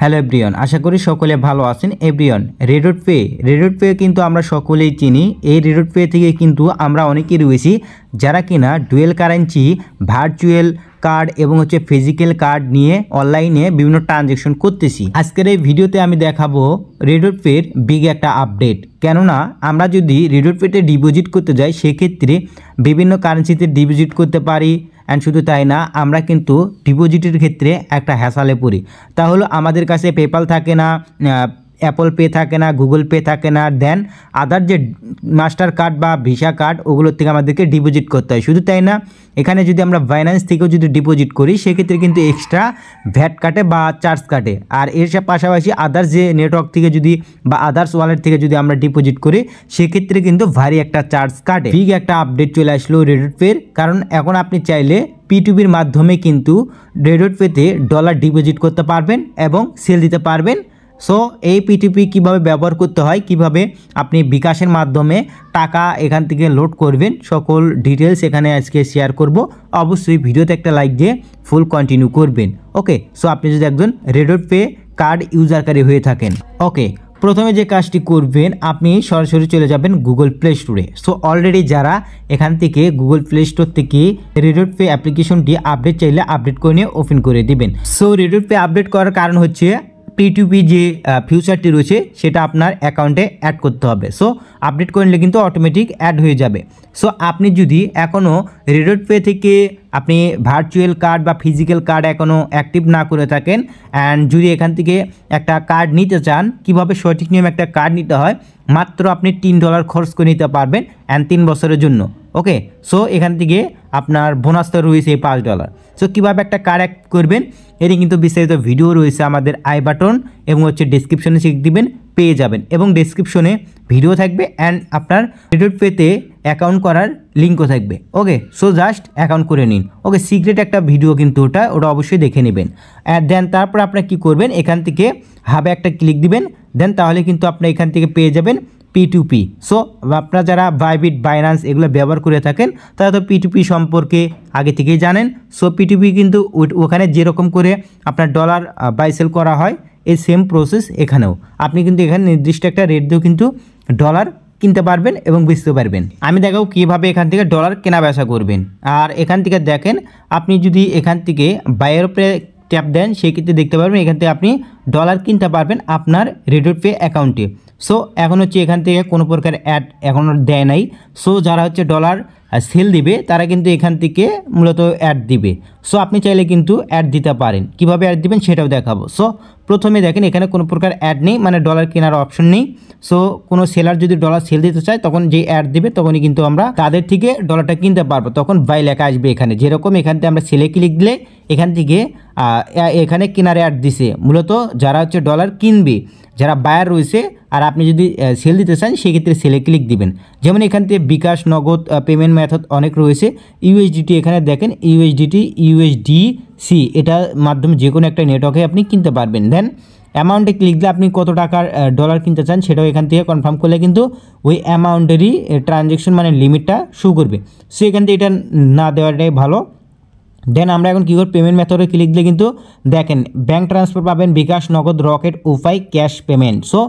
Hello everyone, আশা করি সকলে ভালো আছেন। এভরিওয়ান, রেডট পে কিন্তু আমরা সকলেই চিনি। এই রেডট পে থেকে কিন্তু আমরা অনেকেই রয়েছি যারা কিনা ডুয়েল কারেন্সি, ভার্চুয়াল কার্ড এবং ফিজিক্যাল কার্ড নিয়ে অনলাইনে বিভিন্ন ট্রানজ্যাকশন করতেছি। আজকের এই ভিডিওতে আমি দেখাবো রেডট পের বিগ একটা আপডেট। কেননা আমরা যদি রেডট পেতে ডিপোজিট করতে যাই সেক্ষেত্রে বিভিন্ন কারেন্সিতে ডিপোজিট করতে পারি। অ্যান্ড শুধু তাই না, আমরা কিন্তু ডিপোজিটের ক্ষেত্রে একটা হ্যাসালে পড়ি। তাহলে আমাদের কাছে পেপাল থাকে না, অ্যাপল পে থাকে না, গুগল পে থাকে না, দেন আদার যে মাস্টার কার্ড বা ভিসা কার্ড ওগুলোর থেকে আমাদেরকে ডিপোজিট করতে হয়। শুধু তাই না, এখানে যদি আমরা বাইন্যান্স থেকেও যদি ডিপোজিট করি সেক্ষেত্রে কিন্তু এক্সট্রা ভ্যাট কাটে বা চার্জ কাটে। আর এর পাশাপাশি আদার্স যে নেটওয়ার্ক থেকে যদি বা আদার্স ওয়ালেট থেকে যদি আমরা ডিপোজিট করি সেক্ষেত্রে কিন্তু ভারী একটা চার্জ কাটে। বিগ একটা আপডেট চলে আসলো রেডট পের, কারণ এখন আপনি চাইলে P2Pর মাধ্যমে কিন্তু রেডট পেতে ডলার ডিপোজিট করতে পারবেন এবং সেল দিতে পারবেন। সো এই P2P কীভাবে ব্যবহার করতে হয়, কিভাবে আপনি বিকাশের মাধ্যমে টাকা এখান থেকে লোড করবেন, সকল ডিটেলস এখানে আজকে শেয়ার করব। অবশ্যই ভিডিওতে একটা লাইক দিয়ে ফুল কন্টিনিউ করবেন। ওকে, সো আপনি যদি একজন রেডট পে কার্ড ইউজারকারী হয়ে থাকেন, ওকে, প্রথমে যে কাজটি করবেন আপনি সরাসরি চলে যাবেন গুগল প্লে স্টোরে। সো অলরেডি যারা এখান থেকে গুগল প্লে স্টোর থেকে রেডট পে অ্যাপ্লিকেশনটি আপডেট চাইলে আপডেট করে নিয়ে ওপেন করে দিবেন। সো রেডট পে আপডেট করার কারণ হচ্ছে P2P যে ফিউচারটি রয়েছে সেটা আপনার অ্যাকাউন্টে অ্যাড করতে হবে। সো আপডেট করলে কিন্তু অটোমেটিক অ্যাড হয়ে যাবে। সো আপনি যদি এখনও রেডট পে থেকে আপনি ভার্চুয়াল কার্ড বা ফিজিক্যাল কার্ড এখনও অ্যাক্টিভ না করে থাকেন, অ্যান্ড যদি এখান থেকে একটা কার্ড নিতে চান, কিভাবে সঠিক নিয়মে একটা কার্ড নিতে হয়, মাত্র আপনি $3 খরচ করে নিতে পারবেন অ্যান্ড 3 বছরের জন্য। ওকে, সো এখান থেকে আপনার বোনাসটা রয়েছে $5। সো কীভাবে একটা কার্ড অ্যাক্ট করবেন এটি কিন্তু বিস্তারিত ভিডিও রয়েছে আমাদের আই বাটন এবং ডেসক্রিপশনে চেক দিবেন, পেয়ে যাবেন। এবং ডেসক্রিপশনে ভিডিও থাকবে অ্যান্ড আপনার রেডট পেতে অ্যাকাউন্ট করার লিঙ্কও থাকবে। ওকে, সো জাস্ট অ্যাকাউন্ট করে নিন। ওকে, সিক্রেট একটা ভিডিও কিন্তু ওটা অবশ্যই দেখে নেবেন। অ্যান্ড দেন তারপর আপনার কী করবেন, এখান থেকে হাবে একটা ক্লিক দিবেন, দেন তাহলে কিন্তু আপনি এখান থেকে পেয়ে যাবেন P2P। সো আপনারা যারা বাইবিট, বাইন্যান্স এগুলো ব্যবহার করে থাকেন তারা তো P2P সম্পর্কে আগে থেকেই জানেন। সো P2P কিন্তু ওখানে যেরকম করে আপনার ডলার বাই সেল করা হয় এই সেম প্রসেস এখানেও। আপনি কিন্তু এখানে নির্দিষ্ট একটা রেট দিয়েও কিন্তু ডলার কিনতে পারবেন এবং বেচতে পারবেন। আমি দেখাবো কীভাবে এখান থেকে ডলার কেনা বেচা করবেন। আর এখান থেকে দেখেন, আপনি যদি এখান থেকে বাইয়ের উপরে ট্যাপ দেন সেক্ষেত্রে দেখতে পারবেন এখান থেকে আপনি ডলার কিনতে পারবেন আপনার রেডট পে অ্যাকাউন্টে। সো এখন এখান থেকে কোনো প্রকার অ্যাড এখনও দেয় নাই। সো যারা ডলার সেল দিবে তারা কিন্তু এখান থেকে মূলত অ্যাড দিবে। সো আপনি চাইলে কিন্তু অ্যাড দিতে পারেন। কিভাবে অ্যাড দিবেন সেটাও দেখাবো। সো প্রথমে দেখেন এখানে কোনো প্রকার অ্যাড নেই, মানে ডলার কেনার অপশন নেই। সো কোনো সেলার যদি ডলার সেল দিতে চায় তখন যে অ্যাড দিবে তখনই কিন্তু আমরা তাদের থেকে ডলারটা কিনতে পারবো। তখন বাই লেখা আসবে এখানে, যেরকম এখান থেকে আমরা সেলে ক্লিক দিলে এখান থেকে এখানে কেনার অ্যাড দিছে। মূলত যারা ডলার কিনবে, যারা বায়ার রয়েছে, আর আপনি যদি সেল দিতে চান সেক্ষেত্রে সেলে ক্লিক দিবেন। যেমন এখান থেকে বিকাশ, নগদ পেমেন্ট মেথড অনেক রয়েছে। USDT এখানে দেখেন, USDC এটার মাধ্যমে যে কোনো একটা নেটওয়ার্কে আপনি কিনতে পারবেন। দেন অ্যামাউন্টে ক্লিক দিলে আপনি কত টাকার ডলার কিনতে চান সেটাও এখান থেকে কনফার্ম করলে কিন্তু ওই অ্যামাউন্টেরই ট্রানজ্যাকশন মানে লিমিটটা শো করবে। সো এখান থেকে এটা না দেওয়াটাই ভালো। দেন আমরা এখন কী করি, পেমেন্ট মেথডে ক্লিক দিলে কিন্তু দেখেন ব্যাঙ্ক ট্রান্সফার পাবেন, বিকাশ, নগদ, রকেট, উপাই, ক্যাশ পেমেন্ট। সো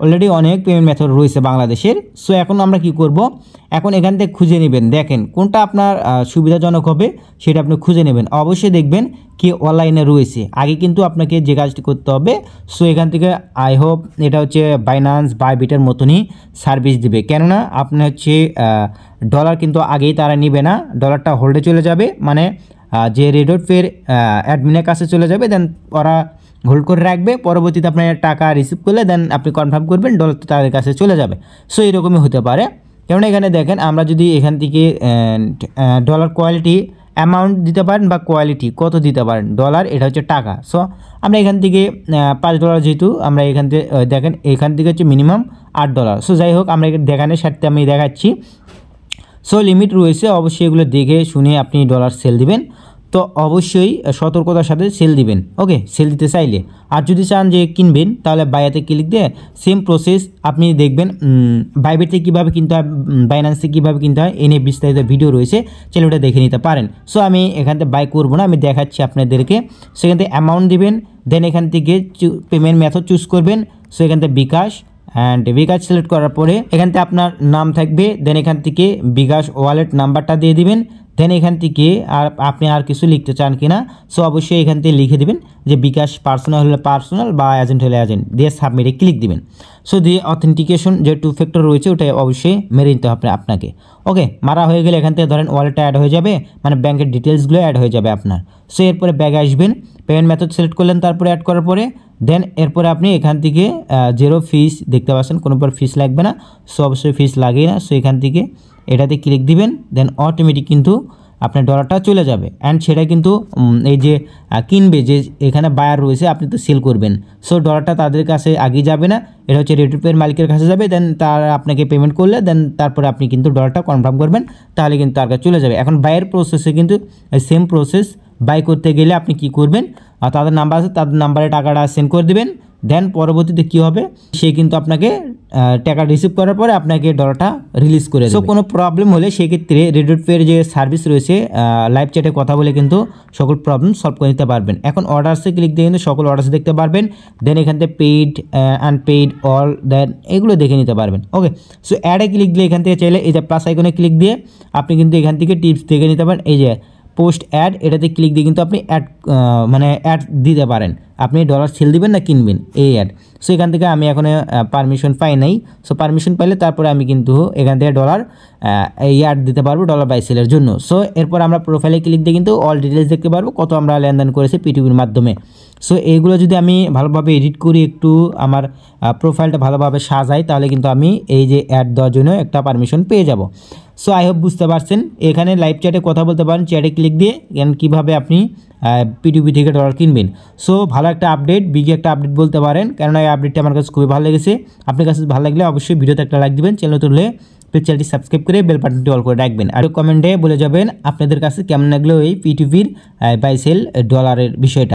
অলরেডি অনেক পেমেন্ট মেথড রয়েছে বাংলাদেশের। সো এখন আমরা কি করব, এখন এখান থেকে খুঁজে নেবেন, দেখেন কোনটা আপনার সুবিধাজনক হবে সেটা আপনি খুঁজে নেবেন। অবশ্যই দেখবেন কি অনলাইনে রয়েছে। আগে কিন্তু আপনাকে যে কাজটি করতে হবে, সো এখান থেকে আই হোপ এটা বাইন্যান্স, বাইবিটের মতনই সার্ভিস দিবে। কেননা আপনার ডলার কিন্তু আগেই তারা নিবে না, ডলারটা হোল্ডে চলে যাবে, মানে যে রেডট পের অ্যাডমিনের কাছে চলে যাবে, দেন ওরা হোল্ড করে রাখবে। পরবর্তীতে আপনার টাকা রিসিভ করলে দেন আপনি কনফার্ম করবেন, ডলার তো তাদের কাছে চলে যাবে। সো এরকমই হতে পারে। কেননা এখানে দেখেন আমরা যদি এখান থেকে ডলার কোয়ালিটি অ্যামাউন্ট দিতে পারেন বা কোয়ালিটি কত দিতে পারেন ডলার, এটা টাকা। সো আমরা এখান থেকে $5 যেহেতু আমরা এখান থেকে দেখেন এখান থেকে মিনিমাম $8। সো যাই হোক, আমরা দেখানোর সাথে আমি দেখাচ্ছি। সো লিমিট রয়েছে, অবশ্যই এগুলো দেখে শুনে আপনি ডলার সেল দিবেন। তো তো অবশ্যই সতর্কতার সাথে সেল দিবেন। ওকে, সেল দিতে চাইলে। আর যদি চান যে কিনবেন তাহলে বাইয়াতে ক্লিক দিয়ে সেম প্রসেস আপনি দেখবেন বাইবেটে কীভাবে কিনতে হয়, বাইন্যান্সে কীভাবে কিনতে হয় এ নিয়ে বিস্তারিত ভিডিও রয়েছে, চলে ওটা দেখে নিতে পারেন। সো আমি এখান থেকে বাই করবো না, আমি দেখাচ্ছি আপনাদেরকে। সেখান থেকে অ্যামাউন্ট দিবেন, দেন এখান থেকে পেমেন্ট মেথড চুজ করবেন। সো এখান থেকে বিকাশ অ্যান্ড বিকাশ সিলেক্ট করার পরে এখান থেকে আপনার নাম থাকবে, দেন এখান থেকে বিকাশ ওয়ালেট নাম্বারটা দিয়ে দিবেন। দেন এখান থেকে আর আপনি আর কিছু লিখতে চান কিনা, সো অবশ্যই এখান থেকে লিখে দিবেন যে বিকাশ পার্সোনাল হলে পার্সোনাল বা এজেন্ট হলে এজেন্ট, দিয়ে সাবমিটে ক্লিক দিবেন। সো দিয়ে অথেন্টিকেশন যে 2 ফ্যাক্টর রয়েছে ওটা অবশ্যই মেরে নিতে হবে আপনাকে। ওকে, মারা হয়ে গেলে এখান থেকে ধরেন ওয়ালেটটা অ্যাড হয়ে যাবে, মানে ব্যাংকের ডিটেলসগুলো অ্যাড হয়ে যাবে আপনার। সো এরপরে ব্যাগে আসবেন, পেমেন্ট মেথড সিলেক্ট করলেন, তারপরে অ্যাড করার পরে দেন এরপরে আপনি এখান থেকে 0 ফিস দেখতে পাচ্ছেন, কোনো পর ফিস লাগবে না। সো অবশ্যই ফিস লাগেই না। সো এখান থেকে এটাতে ক্লিক দিবেন, দেন অটোমেটিক কিন্তু আপনার ডলারটা চলে যাবে। অ্যান্ড সেটা কিন্তু এই যে কিনবে যে এখানে বায়ার রয়েছে, আপনি তো সেল করবেন, সো ডলারটা তাদের কাছে আগে যাবে না, এটা হচ্ছে রেডট পের মালিকের কাছে যাবে। দেন তারা আপনাকে পেমেন্ট করলে দেন তারপরে আপনি কিন্তু ডলারটা কনফার্ম করবেন, তাহলে কিন্তু তার কাছে চলে যাবে। এখন বাইয়ের প্রসেসে কিন্তু সেম প্রসেস, বাই করতে গেলে আপনি কি করবেন, তাদের নাম্বার আছে, তাদের নাম্বারে টাকাটা সেন্ড করে দেবেন। দেন পরবর্তীতে কী হবে, সে কিন্তু আপনাকে টাকা রিসিভ করার পরে আপনাকে ডলারটা রিলিজ করে দেবে। সো কোনো প্রবলেম হলে সেক্ষেত্রে রেডট পের যে সার্ভিস রয়েছে লাইভ চ্যাটে কথা বলে কিন্তু সকল প্রবলেম সলভ করে নিতে পারবেন। এখন অর্ডার্সে ক্লিক দিয়ে কিন্তু সকল অর্ডার্স দেখতে পারবেন। দেন এখান থেকে পেইড আনপেইড অল দেন এগুলো দেখে নিতে পারবেন। ওকে, সো অ্যাডে ক্লিক দিয়ে এখান থেকে চাইলে এই যে প্লাস আইকনে ক্লিক দিয়ে আপনি কিন্তু এখান থেকে টিপস দেখে নিতে পারেন। এই যে পোস্ট অ্যাড, এটাতে ক্লিক দিয়ে কিন্তু আপনি অ্যাড দিতে পারেন, আপনি ডলার সেল দিবেন না কিনবেন এই অ্যাড। সো এখান থেকে আমি এখন পারমিশন পাই নাই। সো পারমিশন পাইলে তারপরে আমি কিন্তু এখান থেকে ডলার এই অ্যাড দিতে পারবো ডলার বাই সেলের জন্য। সো এরপর আমরা প্রোফাইলে ক্লিক দিয়ে কিন্তু অল ডিটেলস দেখতে পারবো, কত আমরা লেনদেন করেছি পিটিভির মাধ্যমে। সো এইগুলো যদি আমি ভালোভাবে এডিট করি, একটু আমার প্রোফাইলটা ভালোভাবে সাজাই, তাহলে কিন্তু আমি এই যে অ্যাড দেওয়ার জন্য একটা পারমিশন পেয়ে যাব। সো আই হোপ বুঝতে পারছেন। এখানে লাইভ চ্যাটে কথা বলতে পারেন, চ্যাটে ক্লিক দিয়ে কীভাবে আপনি পিটিভি থেকে ডলার কিনবেন। সো ভালো একটা আপডেট, বিগ একটা আপডেট বলতে পারেন, কেননা এই আপডেটটা আমার কাছে খুবই ভালো লেগেছে। আপনার কাছে ভালো লাগলে অবশ্যই ভিডিওতে একটা লাইক দিবেন, চ্যানেল তুললে চ্যানেলটি সাবস্ক্রাইব করে বেল বাটনটি অল করে রাখবেন। আর কমেন্টে বলে যাবেন আপনাদের কাছে কেমন লাগলো এই পিটিভির বাই সেল ডলারের বিষয়টা।